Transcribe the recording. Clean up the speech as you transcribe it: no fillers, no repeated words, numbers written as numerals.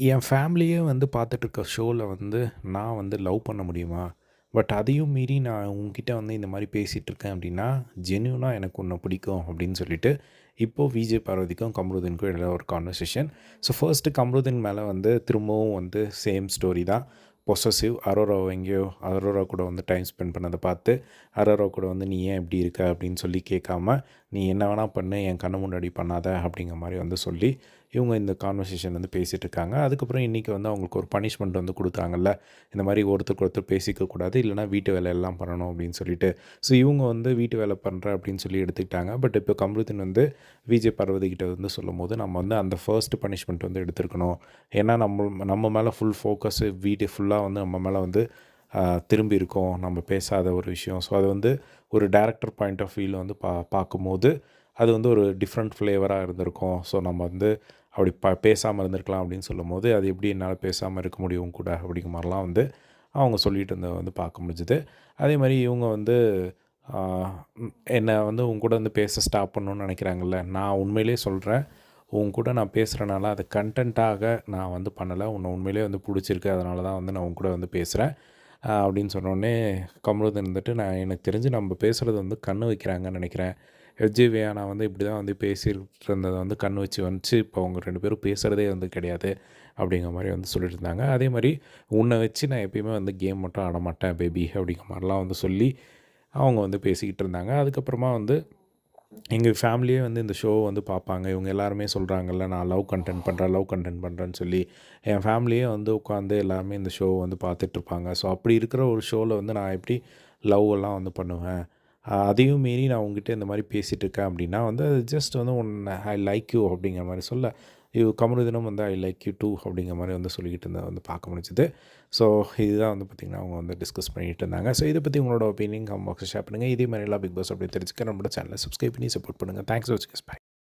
என் ஃபேமிலியே வந்து பார்த்துட்ருக்க ஷோல வந்து நான் வந்து லவ் பண்ண முடியுமா? பட் அதையும் மீறி நான் உன்கிட்ட வந்து இந்த மாரி பேசிட்டுருக்கேன் அப்டின்னா, ஜென்யூனா எனக்கு உன்ன பிடிக்கும் அப்டின்னு சொல்லிட்டு, இப்போ விஜய் பார்வதிக்கும், கமருதீனுக்கும் இடையில ஒரு கான்வர்சேஷன். ஸோ ஃபர்ஸ்ட்டு கமருதீன் மேல வந்து திரும்பவும் வந்து சேம் ஸ்டோரி தான். பொசசிவ் அரோராவ எங்கேயோ அரோரா கூட வந்து டைம் ஸ்பெண்ட் பண்ணத பார்த்து, அரோரா கூட வந்து "நீ ஏன் இப்டி இருக்க?" அப்டின்னு சொல்லி கேட்காம, "நீ என்ன வேணா பண்ணு, என் கண்ணு முன்னாடி பண்ணாத" அப்டிங்கிற மாரி வந்து சொல்லி இவங்க இந்த கான்வர்சேஷன் வந்து பேசிகிட்டு இருக்காங்க. அதுக்கப்புறம் இன்றைக்கி வந்து அவங்களுக்கு ஒரு பனிஷ்மெண்ட் வந்து கொடுத்தாங்கல்ல. இந்த மாதிரி ஒருத்தருக்கு ஒருத்தர் பேசிக்க கூடாது, இல்லைனா வீட்டு வேலையெல்லாம் பண்ணணும் அப்படின்னு சொல்லிட்டு. ஸோ இவங்க வந்து வீட்டு வேலை பண்ணுறேன் அப்படின்னு சொல்லி எடுத்துக்கிட்டாங்க. பட் இப்போ கம்ருதீன் வந்து விஜய் பார்வதி கிட்ட வந்து சொல்லும்போது, நம்ம வந்து அந்த ஃபர்ஸ்ட் பனிஷ்மெண்ட் வந்து எடுத்துருக்கணும். ஏன்னா நம்ம மேலே ஃபுல் ஃபோக்கஸு வீடு ஃபுல்லாக வந்து நம்ம மேலே வந்து திரும்பி இருக்கோம். நம்ம பேசாத ஒரு விஷயம். ஸோ அது வந்து ஒரு டைரக்டர் பாயிண்ட் ஆஃப் வியூவில் வந்து பார்க்கும்போது அது வந்து ஒரு டிஃப்ரெண்ட் ஃப்ளேவராக இருந்திருக்கும். ஸோ நம்ம வந்து அப்படி பேசாமல் இருந்திருக்கலாம் அப்படின்னு சொல்லும்போது, அது எப்படி என்னால் பேசாமல் இருக்க முடியும் உன் கூட அப்படிங்கிற மாதிரிலாம் வந்து அவங்க சொல்லிட்டு இருந்தத வந்து பார்க்க முடிஞ்சுது. அதே மாதிரி இவங்க வந்து ஆ என்ன வந்து உன் கூட வந்து பேச ஸ்டாப் பண்ணணும்னு நினைக்கிறாங்கல்ல, நான் உண்மையிலேயே சொல்கிறேன். உன் கூட நான் பேசுகிறனால அது கன்டென்ட்டாக நான் வந்து பண்ணலை. உன்னை உண்மையிலேயே வந்து பிடிச்சிருக்கு. அதனால தான் வந்து நான் உன் கூட வந்து பேசுகிறேன். அப்படின்னு சொன்னோடனே கமருதீன் இருந்துட்டு, நான் எனக்கு தெரிஞ்சு நம்ம பேசுகிறது வந்து கண்ணு வைக்கிறாங்கன்னு நினைக்கிறேன். எஃப்ஜே நான் வந்து இப்படி தான் வந்து பேசிட்டு இருந்தத வந்து கண்ணு வச்சு வந்துச்சு. இப்போ அவங்க 2 பேரும் பேசுகிறதே வந்து கிடையாது. அப்படிங்கிற மாரி வந்து சொல்லிட்டு இருந்தாங்க. அதே மாரி உன்னை வச்சு நான் எப்பயுமே வந்து கேம் மட்டும் ஆட மாட்டேன் பேபி அப்படிங்கிற மாரிலாம் வந்து சொல்லி அவங்க வந்து பேசிக்கிட்டு இருந்தாங்க. அதுக்கப்புறமா வந்து எங்க ஃபேமிலியே வந்து இந்த ஷோவ வந்து பார்ப்பாங்க. இவங்க எல்லாருமே சொல்கிறாங்கல்ல, நான் லவ் கன்டென்ட் பண்ணுறேன், லவ் கன்டென்ட் பண்ணுறேன்னு சொல்லி. என் ஃபேமிலியே வந்து உட்காந்து எல்லாருமே இந்த ஷோவ வந்து பார்த்துட்ருப்பாங்க. ஸோ அப்படி இருக்கிற ஒரு ஷோல வந்து நான் எப்படி லவ் எல்லாம் வந்து பண்ணுவேன்? அதையும் மீறி நான் உன்கிட்ட இந்த மாரி பேசிட்டு இருக்கேன் அப்படின்னா வந்து, அது ஜஸ்ட் வந்து ஐ லைக் யூ அப்படிங்கிற மாரி சொல்ல, கமருதீனும் வந்து ஐ லைக் யூ டூ அப்படிங்கிற மாரி வந்து சொல்லிக்கிட்டு இருந்தத வந்து பார்க்க முடிஞ்சுது. ஸோ இதுதான் வந்து பார்த்திங்கன்னா, அவங்க வந்து டிஸ்கஸ் பண்ணிகிட்டு இருந்தாங்க. ஸோ இத பத்தி உங்களோட ஒப்பீனியன் கமெண்ட் பாக்ஸ்ல ஷேர் பண்ணுங்க. இதே மாரி எல்லாம் பிக் பாஸ் அப்டேட் தெரிஞ்சுக்க நம்மளோட சேனலை சப்ஸ்கிரைப் பண்ணி சப்போர்ட் பண்ணுங்க. தேங்க்ஸ் ஃபார் வாட்சிங். பை.